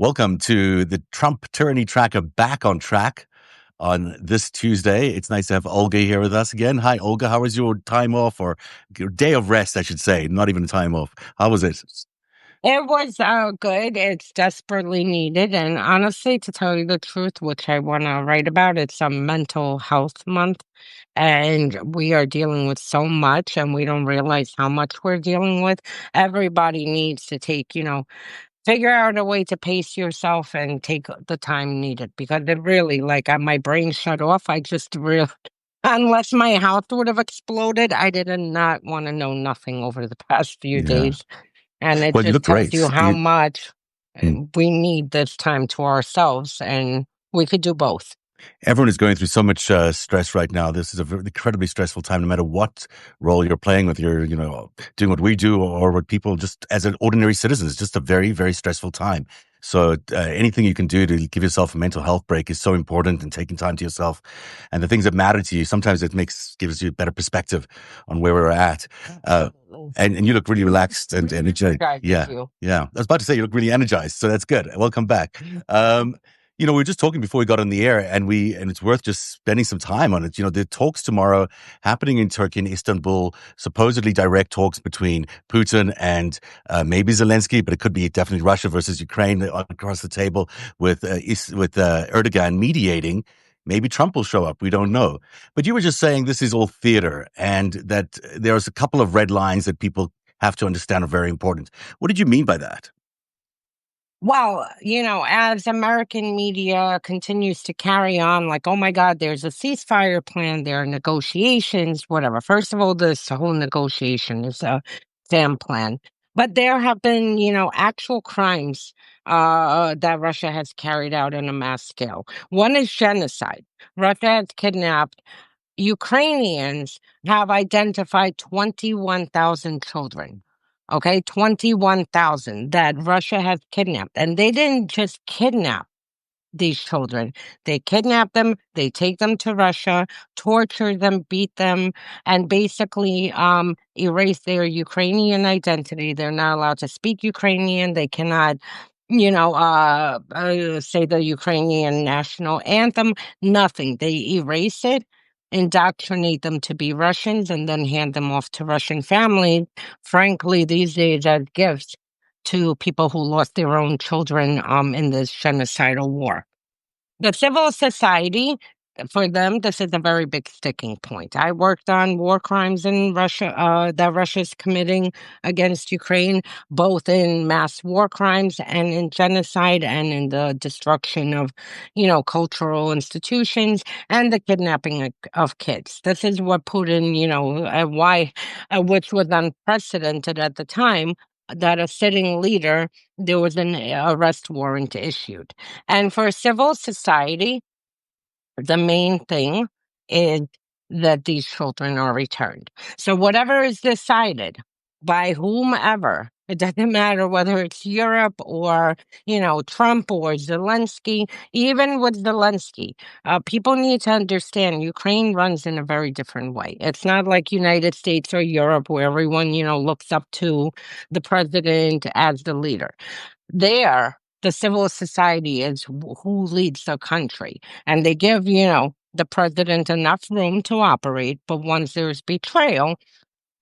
Welcome to the Trump Tyranny Tracker back on track on this Tuesday. It's nice to have Olga here with us again. Hi, Olga. How was your time off, or your day of rest, I should say, not even a time off? How was it? It was good. It's desperately needed. And honestly, to tell you the truth, which I want to write about, it's a mental health month. And we are dealing with so much, and we don't realize how much we're dealing with. Everybody needs to figure out a way to pace yourself and take the time needed, because it really, my brain shut off. I just really, unless my house would have exploded, I did not want to know nothing over the past few Yeah. days. And it Well, you just look tells you great. how much Mm. we need this time to ourselves, and we could do both. Everyone is going through so much stress right now. This is a very incredibly stressful time, no matter what role you're playing with. You're, doing what we do or what people just as an ordinary citizen. It's just a very, very stressful time. So anything you can do to give yourself a mental health break is so important, and taking time to yourself and the things that matter to you. Sometimes it gives you a better perspective on where we're at. And you look really relaxed and energetic. Yeah. Yeah. I was about to say you look really energized. So that's good. Welcome back. We were just talking before we got on the air, and it's worth just spending some time on it. The talks tomorrow happening in Turkey, in Istanbul, supposedly direct talks between Putin and maybe Zelensky, but it could be definitely Russia versus Ukraine across the table with Erdogan mediating. Maybe Trump will show up. We don't know. But you were just saying this is all theater, and that there's a couple of red lines that people have to understand are very important. What did you mean by that? Well, as American media continues to carry on, like, oh my God, there's a ceasefire plan, there are negotiations, whatever. First of all, this whole negotiation is a sham plan. But there have been, actual crimes that Russia has carried out on a mass scale. One is genocide. Russia has kidnapped Ukrainians, have identified 21,000 children. Okay, 21,000 that Russia has kidnapped. And they didn't just kidnap these children. They kidnap them, they take them to Russia, torture them, beat them, and basically erase their Ukrainian identity. They're not allowed to speak Ukrainian. They cannot, say the Ukrainian national anthem, nothing. They erase it, indoctrinate them to be Russians, and then hand them off to Russian families, frankly, these days as gifts to people who lost their own children in this genocidal war. The civil society, for them, this is a very big sticking point. I worked on war crimes in Russia that Russia's committing against Ukraine, both in mass war crimes and in genocide and in the destruction of, cultural institutions and the kidnapping of kids. This is what Putin, which was unprecedented at the time, that a sitting leader, there was an arrest warrant issued. And for civil society, the main thing is that these children are returned. So whatever is decided by whomever, it doesn't matter whether it's Europe or, Trump or Zelensky, even with Zelensky, people need to understand Ukraine runs in a very different way. It's not like United States or Europe where everyone, looks up to the president as the leader. There, the civil society is who leads the country. And they give, the president enough room to operate. But once there's betrayal,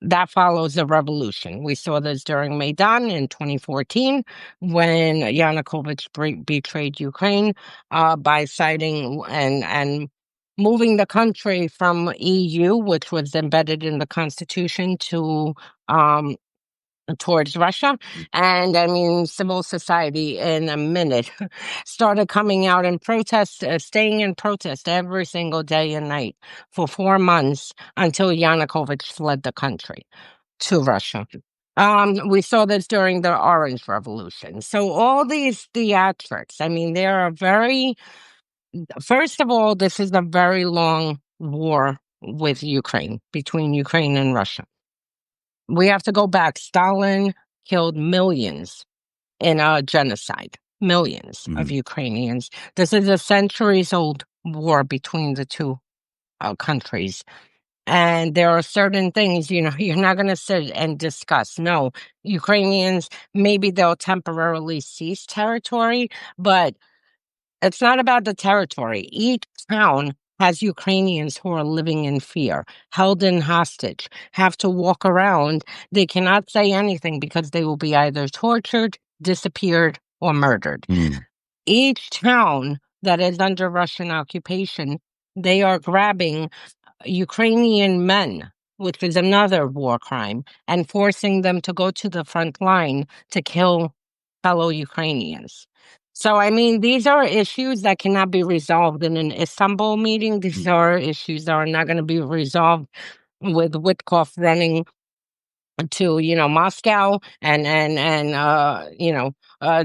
that follows a revolution. We saw this during Maidan in 2014 when Yanukovych betrayed Ukraine by citing and moving the country from EU, which was embedded in the constitution, to towards Russia. And I mean, civil society in a minute started coming out in protest, staying in protest every single day and night for 4 months until Yanukovych fled the country to Russia. We saw this during the Orange Revolution. So all these theatrics, I mean, first of all, this is a very long war with Ukraine, between Ukraine and Russia. We have to go back. Stalin killed millions in a genocide, millions of Ukrainians. This is a centuries-old war between the two countries. And there are certain things, you're not going to sit and discuss. No, Ukrainians, maybe they'll temporarily cease territory, but it's not about the territory. Each town has Ukrainians who are living in fear, held in hostage, have to walk around. They cannot say anything because they will be either tortured, disappeared, or murdered. Mm. Each town that is under Russian occupation, they are grabbing Ukrainian men, which is another war crime, and forcing them to go to the front line to kill fellow Ukrainians. So, I mean, these are issues that cannot be resolved in an Istanbul meeting. These are issues that are not going to be resolved with Witkoff running to Moscow and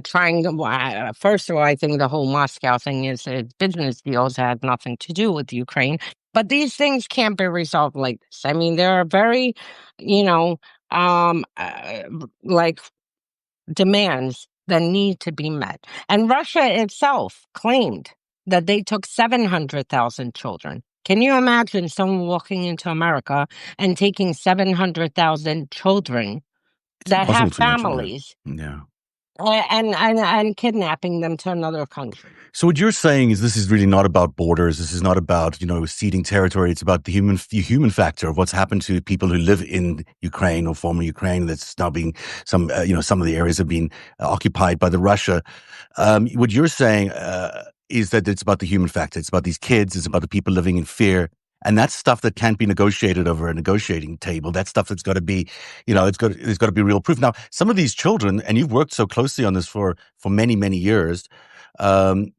trying to first of all, I think the whole Moscow thing is business deals that had nothing to do with Ukraine, but these things can't be resolved like this. I mean, there are very you know like demands that need to be met, and Russia itself claimed that they took 700,000 children. Can you imagine someone walking into America and taking 700,000 children It's that impossible have to imagine. families Yeah. and kidnapping them to another country? So what you're saying is this is really not about borders. This is not about, ceding territory. It's about the human factor of what's happened to people who live in Ukraine or former Ukraine. That's now being some of the areas have been occupied by the Russia. What you're saying is that it's about the human factor. It's about these kids. It's about the people living in fear. And that's stuff that can't be negotiated over a negotiating table. That's stuff that's got to be, there's got to be real proof. Now, some of these children, and you've worked so closely on this for many, many years, um,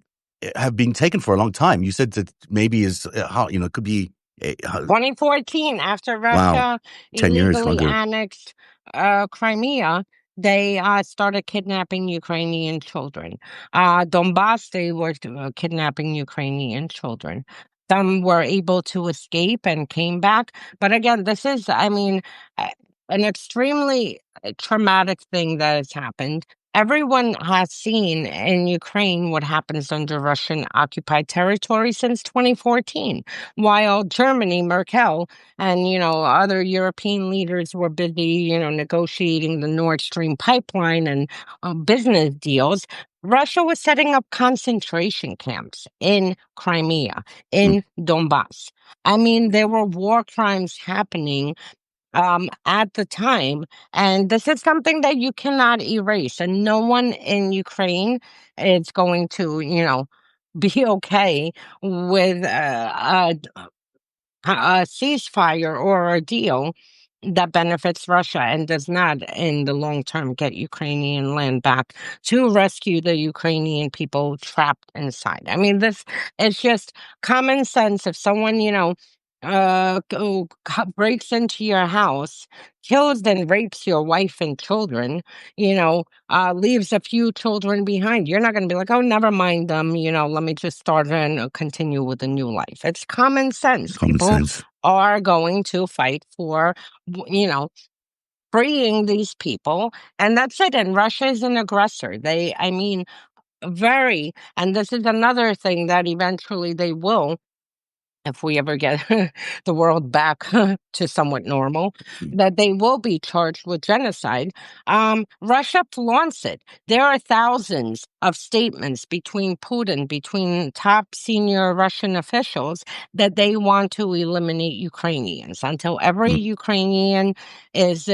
have been taken for a long time. You said that maybe it could be 2014, after wow, Russia 10 years illegally longer. annexed Crimea, they started kidnapping Ukrainian children. Donbass, they were kidnapping Ukrainian children. Some were able to escape and came back. But again, this is, I mean, uh, an extremely traumatic thing that has happened. Everyone has seen in Ukraine what happens under Russian occupied territory since 2014, while Germany, Merkel, and other European leaders were busy negotiating the Nord Stream pipeline and business deals. Russia was setting up concentration camps in Crimea, Mm. in Donbass. I mean, there were war crimes happening at the time, and this is something that you cannot erase, and no one in Ukraine is going to be okay with a ceasefire or a deal that benefits Russia and does not, in the long term, get Ukrainian land back to rescue the Ukrainian people trapped inside. I mean, this is just common sense. If someone, breaks into your house, kills and rapes your wife and children, leaves a few children behind, you're not going to be like, oh, never mind them, let me just start and continue with a new life. It's common sense. Common People sense. are going to fight for, freeing these people. And that's it. And Russia is an aggressor. I mean, and this is another thing that eventually they will, if we ever get the world back to somewhat normal, Mm. that they will be charged with genocide. Russia flaunts it. There are thousands of statements between Putin, between top senior Russian officials, that they want to eliminate Ukrainians. Until every Mm. Ukrainian is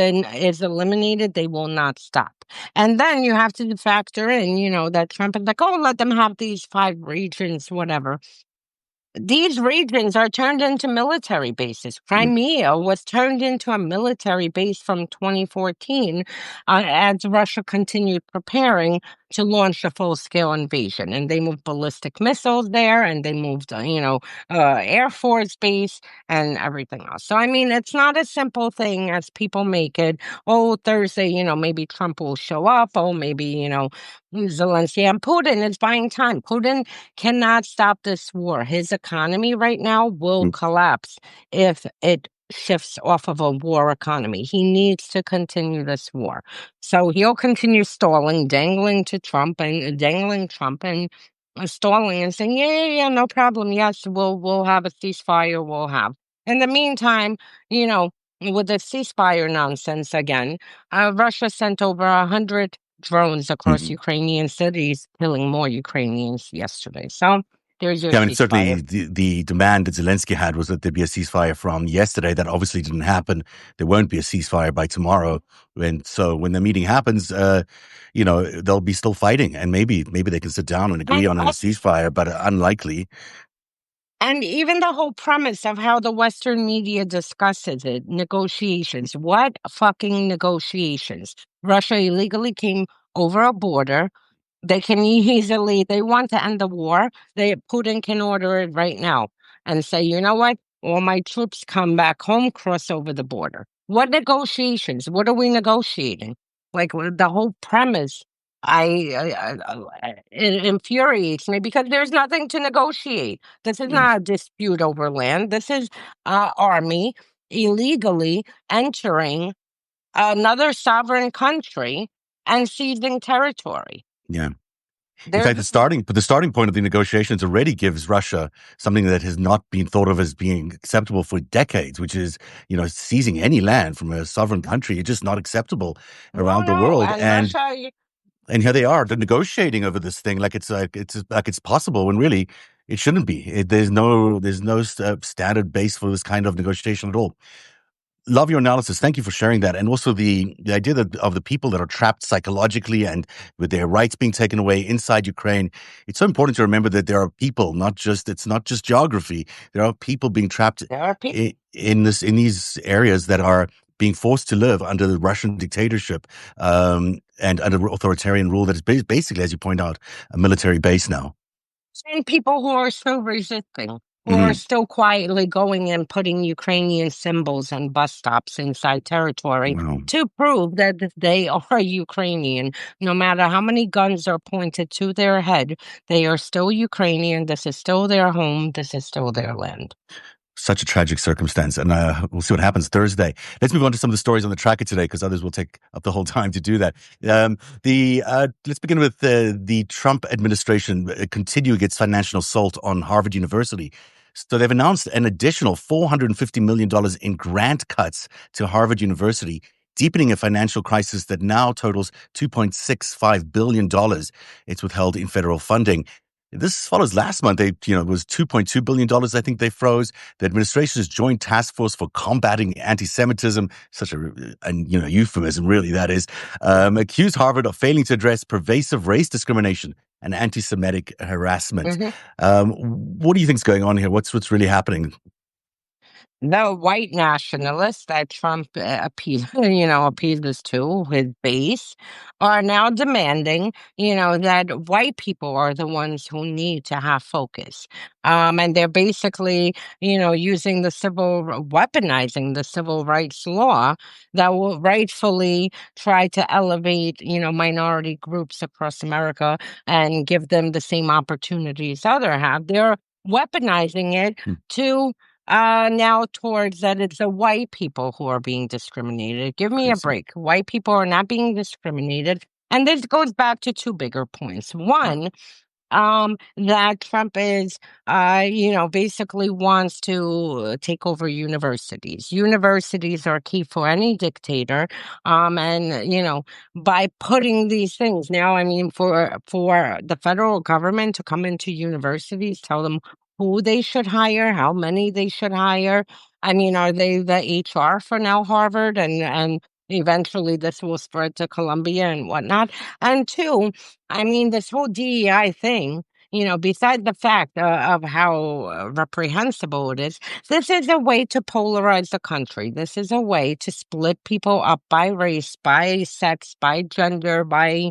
eliminated, they will not stop. And then you have to factor in, that Trump is like, oh, let them have these 5 regions, whatever. These regions are turned into military bases. Mm. Crimea was turned into a military base from 2014 as Russia continued preparing to launch a full-scale invasion. And they moved ballistic missiles there, and they moved, Air Force Base and everything else. So, I mean, it's not a simple thing as people make it. Oh, Thursday, maybe Trump will show up. Oh, maybe, Zelensky and Putin is buying time. Putin cannot stop this war. His economy right now will Mm. collapse if it shifts off of a war economy. He needs to continue this war. So he'll continue stalling, dangling Trump and stalling and saying, yeah, no problem. Yes, we'll have a ceasefire. We'll have. In the meantime, you know, with the ceasefire nonsense again, Russia sent over 100 drones across Mhm. Ukrainian cities, killing more Ukrainians yesterday. So there's your Yeah, I mean, ceasefire. certainly the demand that Zelensky had was that there be a ceasefire from yesterday. That obviously didn't happen. There won't be a ceasefire by tomorrow. And so when the meeting happens, they'll be still fighting, and maybe they can sit down and agree And on a ceasefire, but unlikely. And even the whole premise of how the Western media discusses it, negotiations. What fucking negotiations? Russia illegally came over a border. They can easily, they want to end the war. Putin can order it right now and say, you know what? All my troops come back home, cross over the border. What negotiations? What are we negotiating? Like the whole premise, it infuriates me because there's nothing to negotiate. This is Yeah, not a dispute over land. This is army illegally entering another sovereign country and seizing territory. yeah. In fact, There's the starting point of the negotiations already gives Russia something that has not been thought of as being acceptable for decades, which is, seizing any land from a sovereign country. It's just not acceptable no, around the no, world. and And Russia, and here they are, they're negotiating over this thing like it's possible when really it shouldn't be. There's no standard base for this kind of negotiation at all. Love your analysis. Thank you for sharing that. And also the idea of the people that are trapped psychologically and with their rights being taken away inside Ukraine. It's so important to remember that there are people, it's not just geography. There are people being trapped there are people. in these areas that are being forced to live under the Russian dictatorship, and under authoritarian rule that is basically, as you point out, a military base now. And people who are still resisting, who are Hmm. still quietly going and putting Ukrainian symbols on bus stops inside territory Wow. to prove that they are Ukrainian. No matter how many guns are pointed to their head, they are still Ukrainian. This is still their home. This is still their land. Such a tragic circumstance. And we'll see what happens Thursday. Let's move on to some of the stories on the tracker today, because others will take up the whole time to do that. Let's begin with the Trump administration continuing its financial assault on Harvard University. So they've announced an additional $450 million in grant cuts to Harvard University, deepening a financial crisis that now totals $2.65 billion it's withheld in federal funding. This follows last month. It was $2.2 billion, I think they froze. The administration's joint task force for combating anti-Semitism, such a euphemism, really, that is, accused Harvard of failing to address pervasive race discrimination and anti-Semitic harassment. Mm-hmm. What do you think is going on here? What's really happening? The white nationalists that Trump appeases to his base are now demanding, that white people are the ones who need to have focus. And they're basically, weaponizing the civil rights law that will rightfully try to elevate, minority groups across America and give them the same opportunities others have. They're weaponizing it Hmm. to now towards that it's the white people who are being discriminated. Give me a Crazy. break. White people are not being discriminated. And this goes back to two bigger points. One, that Trump is, basically wants to take over universities. Universities are key for any dictator. And, by putting these things now, I mean, for the federal government to come into universities, tell them who they should hire, how many they should hire. I mean, are they the HR for now Harvard? And eventually this will spread to Columbia and whatnot. And two, I mean, this whole DEI thing, beside the fact of how reprehensible it is, this is a way to polarize the country. This is a way to split people up by race, by sex, by gender, by,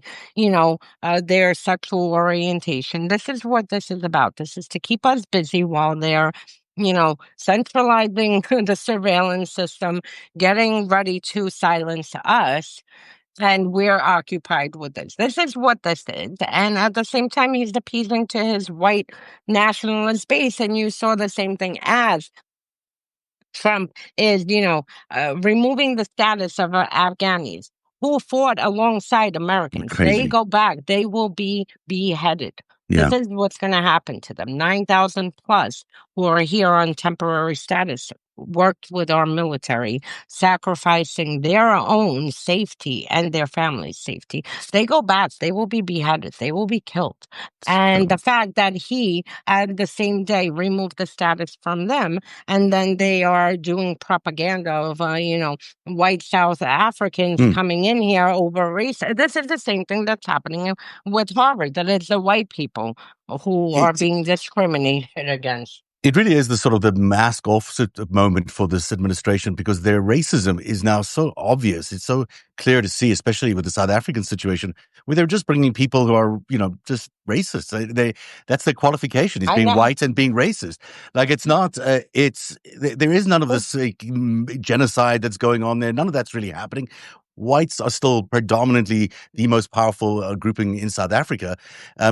their sexual orientation. This is what this is about. This is to keep us busy while they're centralizing the surveillance system, getting ready to silence us, and we're occupied with this. This is what this is. And at the same time, he's appeasing to his white nationalist base. And you saw the same thing as Trump is, removing the status of Afghanis who fought alongside Americans. They Crazy. go back, they will be beheaded. Yeah. This is what's going to happen to them. 9,000 plus who are here on temporary status. worked with our military, sacrificing their own safety and their family's safety. They go back, they will be beheaded, they will be killed. And the fact that he, at the same day, removed the status from them, and then they are doing propaganda of, white South Africans Mm. coming in here over race. This is the same thing that's happening with Harvard, that it's the white people who are It, being discriminated against. it really is the sort of the mask off moment for this administration, because their racism is now so obvious. It's so clear to see, especially with the South African situation, where they're just bringing people who are, just racist. That's their qualification, is I being know. white and being racist. Like, it's not, there is none of Well, this genocide that's going on there. None of that's really happening. Whites are still predominantly the most powerful grouping in South Africa.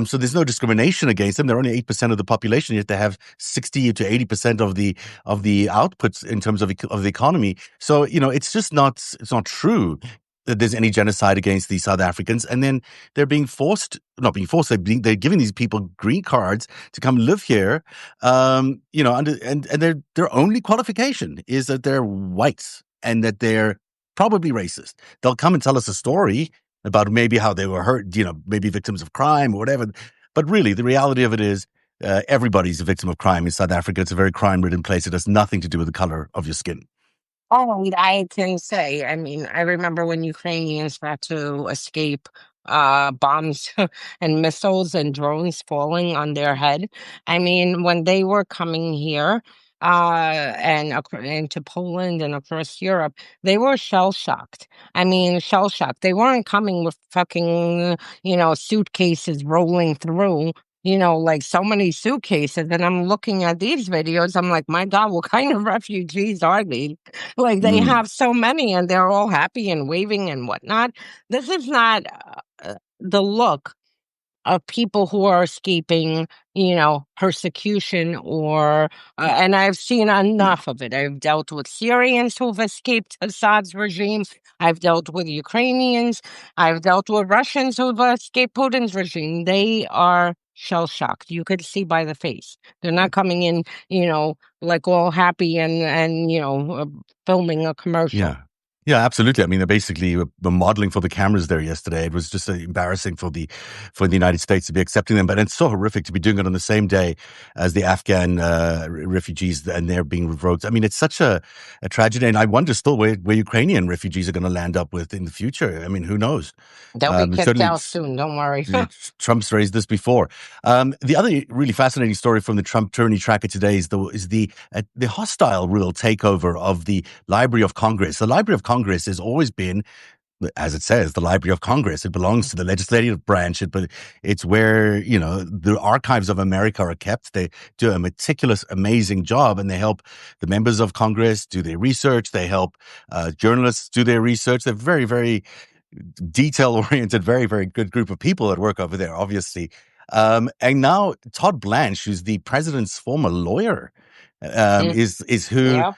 So there's no discrimination against them. They're only 8% of the population, yet they have 60 to 80% of the outputs in terms of the economy. So, it's not true that there's any genocide against these South Africans. And then they're being not being forced, they're giving these people green cards to come live here. And their only qualification is that they're whites and that they're probably racist. They'll come and tell us a story about maybe how they were hurt, maybe victims of crime or whatever. But really, the reality of it is, everybody's a victim of crime in South Africa. It's a very crime-ridden place. It has nothing to do with the color of your skin. oh, I can say, I mean, I remember when Ukrainians had to escape bombs and missiles and drones falling on their head. I mean, when they were coming here and into Poland and across Europe, they were shell shocked. I mean, shell shocked. They weren't coming with fucking, suitcases rolling through. Like so many suitcases. And I'm looking at these videos. I'm like, my God, what kind of refugees are these? Like they Mm, have so many and they're all happy and waving and whatnot. This is not the look of people who are escaping, persecution or, and I've seen yeah. enough of it. I've dealt with Syrians who've escaped Assad's regime. I've dealt with Ukrainians. I've dealt with Russians who've escaped Putin's regime. They are shell shocked. You could see by the face. They're not coming in, like all happy and filming a commercial. Yeah. Yeah, absolutely. I mean, they're basically were modeling for the cameras there yesterday. It was just embarrassing for the United States to be accepting them, but it's so horrific to be doing it on the same day as the Afghan refugees, and they're being revoked. I mean, it's such a tragedy, and I wonder still where Ukrainian refugees are going to land up with in the future. I mean, who knows? They'll be kicked Certainly, out soon. Don't worry. Trump's raised this before. The other really fascinating story from the Trump Tourney Tracker today is the hostile real takeover of the Library of Congress. The Library of Congress has always been, as it says, the Library of Congress. It belongs to the legislative branch, but it's where the archives of America are kept. They do a meticulous, amazing job, and they help the members of Congress do their research. They help journalists do their research. They're very, very detail-oriented, very, very good group of people that work over there, obviously. And now Todd Blanche, who's the president's former lawyer, Mm, is who yeah.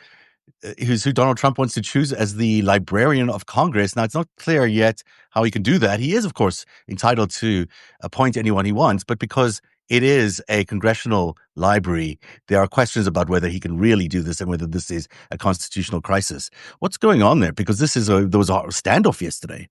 who's who Donald Trump wants to choose as the librarian of Congress. Now, it's not clear yet how he can do that. He is, of course, entitled to appoint anyone he wants, but because it is a congressional library, there are questions about whether he can really do this and whether this is a constitutional crisis. What's going on there? Because there was a standoff yesterday.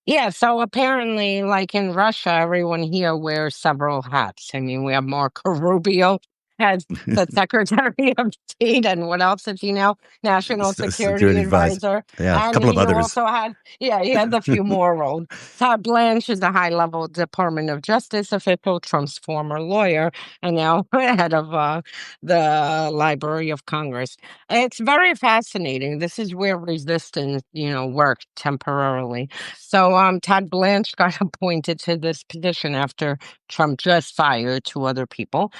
Yeah, so apparently, like in Russia, everyone here wears several hats. I mean, we have Marco Rubio as the Secretary of State, and what else is he now? National Security Security advisor. Advisor. Yeah, a And couple of he others. also had, yeah, he had a few more roles. Todd Blanche is a high-level Department of Justice official, Trump's former lawyer, and now head of the Library of Congress. It's very fascinating. This is where resistance, worked temporarily. So Todd Blanche got appointed to this position after Trump just fired two other people.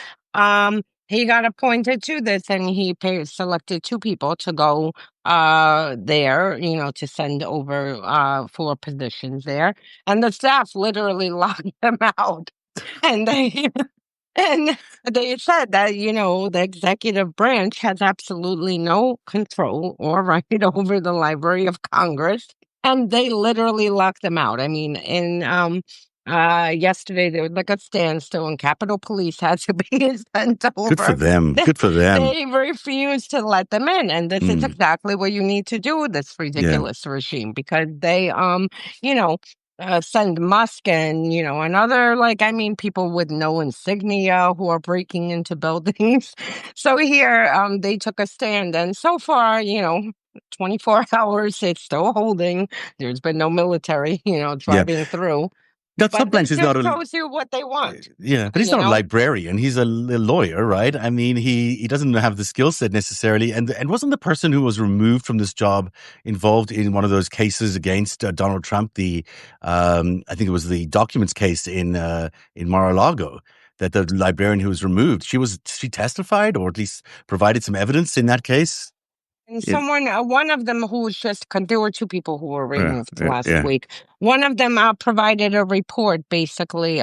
He got appointed to this, and he selected two people to go there, to send over for positions there. And the staff literally locked them out. And they and they said that, the executive branch has absolutely no control or right over the Library of Congress. And they literally locked them out. I mean, in Yesterday there was like a standstill and Capitol Police had to be sent Good for over. them. They, Good for them. they refused to let them in. And this is Mm, exactly what you need to do with this yeah. ridiculous regime because they, you know, send Musk and, and other, like, I mean, people with no insignia who are breaking into buildings. So here, they took a stand and so far, 24 hours, it's still holding. There's been no military, Yeah. driving through. Now, But Tom Blanche this is not just a shows you what they want, yeah, but he's you not a know? librarian. He's a lawyer, right? I mean, he doesn't have the skill set necessarily. And wasn't the person who was removed from this job involved in one of those cases against Donald Trump? I think it was the documents case in Mar-a-Lago, that the librarian who was removed, she testified or at least provided some evidence in that case. And Yeah, one of them who was there were two people who were yeah, removed yeah. last Yeah. week. One of them provided a report basically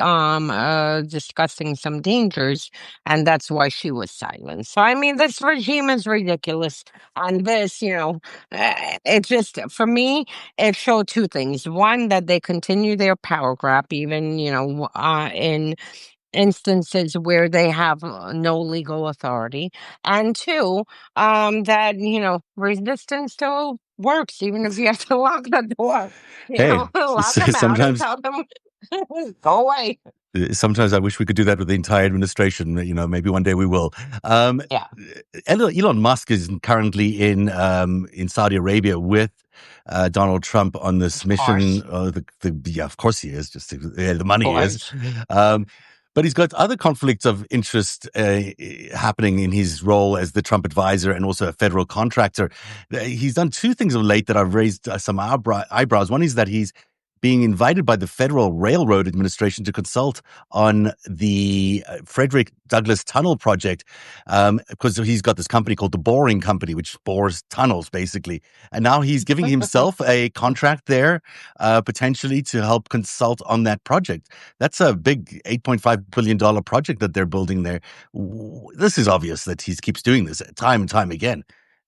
discussing some dangers, and that's why she was silenced. So, I mean, this regime is ridiculous. And this, it just, for me, it showed two things. One, that they continue their power grab, even, in instances where they have no legal authority, and two, that resistance still works even if you have to lock the door, Hey, lock them out and sometimes tell them go away. Sometimes I wish we could do that with the entire administration. Maybe one day we will. Um, Yeah, Elon Musk is currently in Saudi Arabia with Donald Trump on this of course, mission. Yeah, of course he is. Just the of money is. course. Um, but he's got other conflicts of interest happening in his role as the Trump advisor and also a federal contractor. He's done two things of late that have raised some eyebrows. One is that he's being invited by the Federal Railroad Administration to consult on the Frederick Douglass Tunnel project, because he's got this company called the Boring Company, which bores tunnels, basically. And now he's giving himself a contract there, potentially to help consult on that project. That's a big $8.5 billion project that they're building there. This is obvious that he keeps doing this time and time again.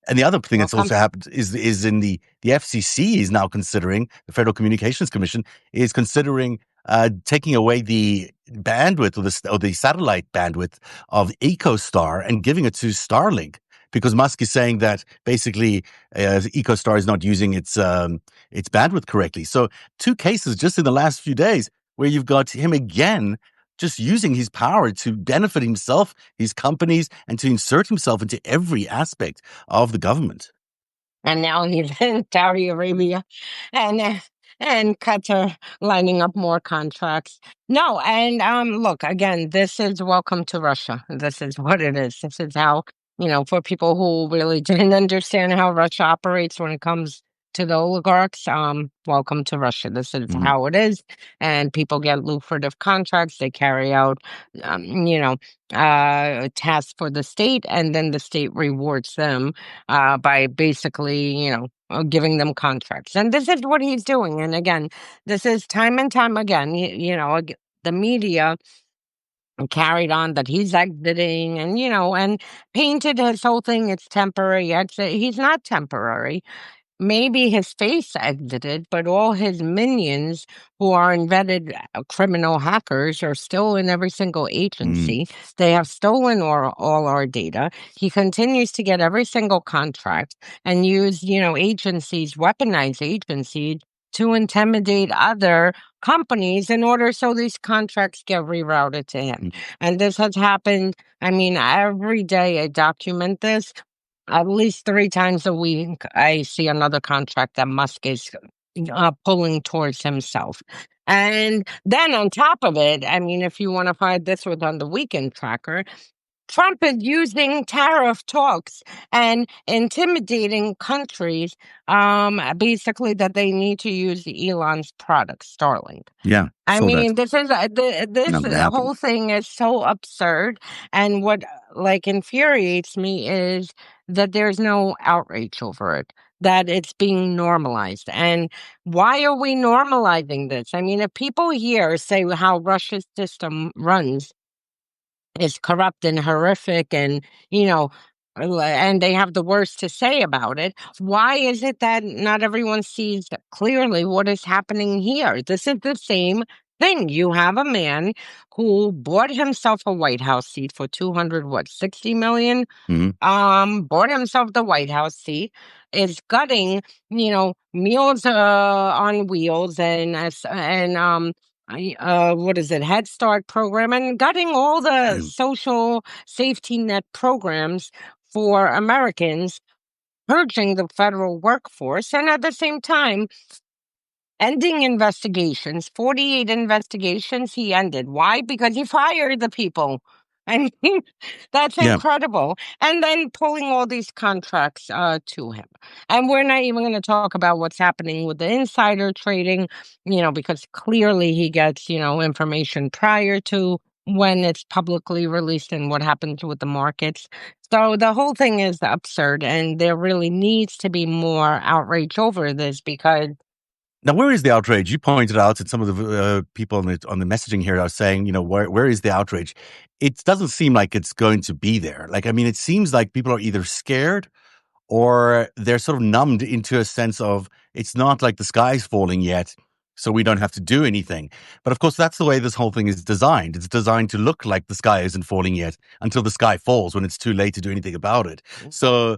And the other thing that's Welcome. also happened is in the FCC is now considering, the Federal Communications Commission is considering taking away the bandwidth or the satellite bandwidth of EcoStar and giving it to Starlink, because Musk is saying that basically EcoStar is not using its bandwidth correctly. So two cases just in the last few days where you've got him again just using his power to benefit himself, his companies, and to insert himself into every aspect of the government. And now he's in Saudi Arabia and Qatar lining up more contracts. No, and look, again, this is welcome to Russia. This is what it is. This is how, for people who really didn't understand how Russia operates when it comes to the oligarchs, welcome to Russia. This is Mm. how it is. And people get lucrative contracts. They carry out tasks for the state, and then the state rewards them by basically, giving them contracts. And this is what he's doing. And again, this is time and time again, the media carried on that he's exiting and, and painted his whole thing. It's temporary exit. He's not temporary. Maybe his face exited, but all his minions, who are embedded criminal hackers, are still in every single Mm. agency. They have stolen all our data. He continues to get every single contract and use, agencies, weaponize agencies to intimidate other companies in order so these contracts get rerouted to him. Mm. And this has happened. I mean, every day I document this. At least three times a week, I see another contract that Musk is pulling towards himself. And then on top of it, I mean, if you want to find this was on the weekend tracker, Trump is using tariff talks and intimidating countries, basically that they need to use Elon's product, Starlink. Yeah, I saw that. mean, this is this Not going to happen. whole thing is so absurd, and what like infuriates me is that there's no outrage over it, that it's being normalized. And why are we normalizing this? I mean, if people here say how Russia's system runs is corrupt and horrific and, and they have the worst to say about it, why is it that not everyone sees clearly what is happening here? This is the same thing. You have a man who bought himself a White House seat for 60 million. Hmm. Bought himself the White House seat, is gutting, Meals on Wheels and what is it, Head Start program, and gutting all the social safety net programs for Americans, purging the federal workforce, and at the same time ending investigations. 48 investigations he ended. Why? Because he fired the people. I mean, that's Yeah. incredible. And then pulling all these contracts to him. And we're not even going to talk about what's happening with the insider trading, because clearly he gets, information prior to when it's publicly released and what happens with the markets. So the whole thing is absurd, and there really needs to be more outrage over this because Now, where is the outrage? You pointed out that some of the people on the messaging here are saying, where is the outrage? It doesn't seem like it's going to be there. Like, I mean, it seems like people are either scared or they're sort of numbed into a sense of it's not like the sky's falling yet, so we don't have to do anything. But of course, that's the way this whole thing is designed. It's designed to look like the sky isn't falling yet until the sky falls when it's too late to do anything about it. So,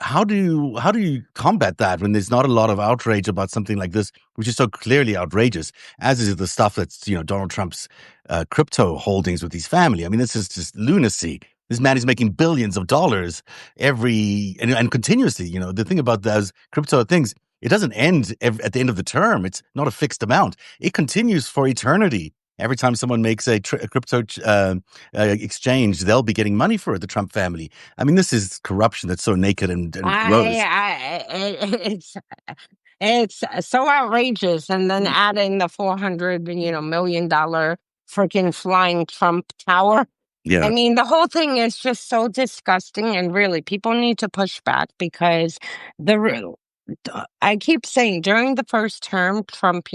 how do you combat that when there's not a lot of outrage about something like this, which is so clearly outrageous, as is the stuff that's Donald Trump's crypto holdings with his family? I mean, this is just lunacy. This man is making billions of dollars and continuously. The thing about those crypto things, it doesn't end at the end of the term. It's not a fixed amount. It continues for eternity. Every time someone makes a crypto exchange, they'll be getting money for it, the Trump family. I mean, this is corruption that's so naked and gross. It's so outrageous. And then adding the $400 million freaking flying Trump tower. I Yeah. mean, the whole thing is just so disgusting, and really, people need to push back because I keep saying during the first term, Trump,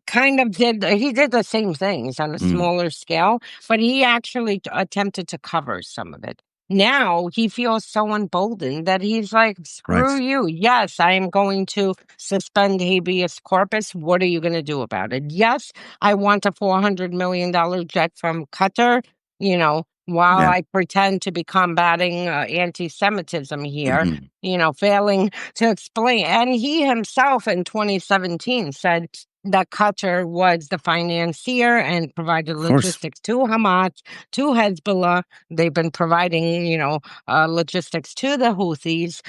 kind of he did the same things on a Mm. smaller scale, but he actually attempted to cover some of it. Now he feels so emboldened that he's like, screw Right. you. Yes, I am going to suspend habeas corpus. What are you going to do about it? Yes, I want a $400 million jet from Qatar, while Yeah. I pretend to be combating anti-Semitism here, Mhm. failing to explain. And he himself in 2017 said that Qatar was the financier and provided Of course. logistics to Hamas, to Hezbollah. They've been providing, logistics to the Houthis.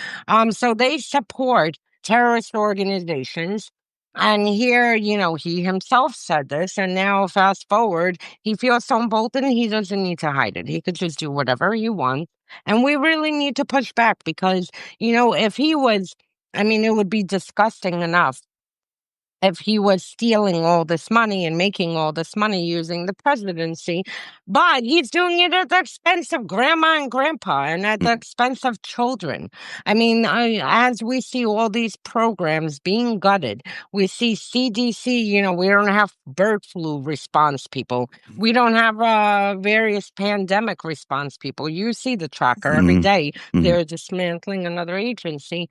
So they support terrorist organizations. And here, he himself said this, and now fast forward, he feels so emboldened, he doesn't need to hide it. He could just do whatever he wants. And we really need to push back because, if he was, I mean, it would be disgusting enough if he was stealing all this money and making all this money using the presidency, but he's doing it at the expense of grandma and grandpa and at the Mhm. expense of children. I mean, as we see all these programs being gutted, we see CDC, we don't have bird flu response people. We don't have various pandemic response people. You see the tracker every Mhm. day. Mhm. They're dismantling another agency.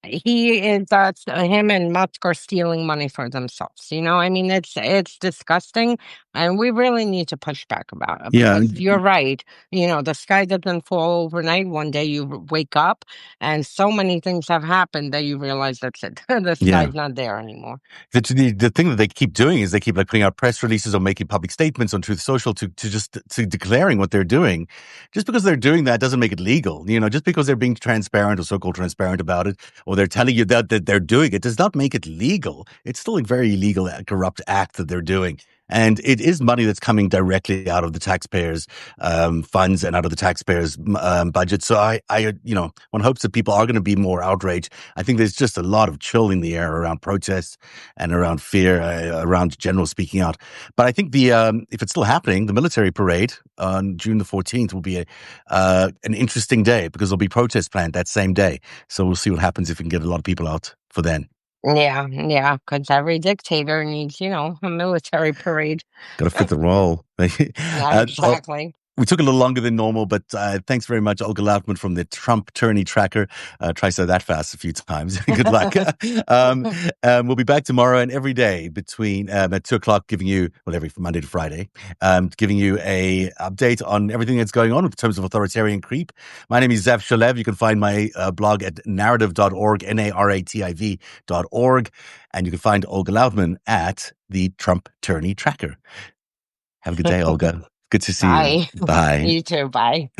He is that's him and Musk are stealing money for themselves. I mean, it's disgusting, and we really need to push back about it Yeah. because you're right. The sky doesn't fall overnight. One day you wake up, and so many things have happened that you realize that's it. The Yeah. sky's not there anymore. The thing that they keep doing is they keep putting out press releases or making public statements on Truth Social to declaring what they're doing. Just because they're doing that doesn't make it legal. Just because they're being transparent or so-called transparent about it, or they're telling you that they're doing it, does not make it legal. It's still a very illegal, corrupt act that they're doing. And it is money that's coming directly out of the taxpayers' funds and out of the taxpayers' budget. So one hopes that people are going to be more outraged. I think there's just a lot of chill in the air around protests and around fear, around general speaking out. But I think if it's still happening, the military parade on June the 14th will be an interesting day because there'll be protests planned that same day. So we'll see what happens if we can get a lot of people out for then. Yeah, because every dictator needs, a military parade. Got to fit the role. Yeah, Oh, exactly. We took a little longer than normal, but thanks very much, Olga Lautman from the Trump Tourney Tracker. Try say that fast a few times. Good luck. We'll be back tomorrow and every day between at 2:00, giving you, well, every Monday to Friday, giving you a update on everything that's going on in terms of authoritarian creep. My name is Zev Shalev. You can find my blog at narrative.org, narativ.org, and you can find Olga Lautman at the Trump Tourney Tracker. Have a good day, Olga. Good to see you. Bye. Bye. You too. Bye.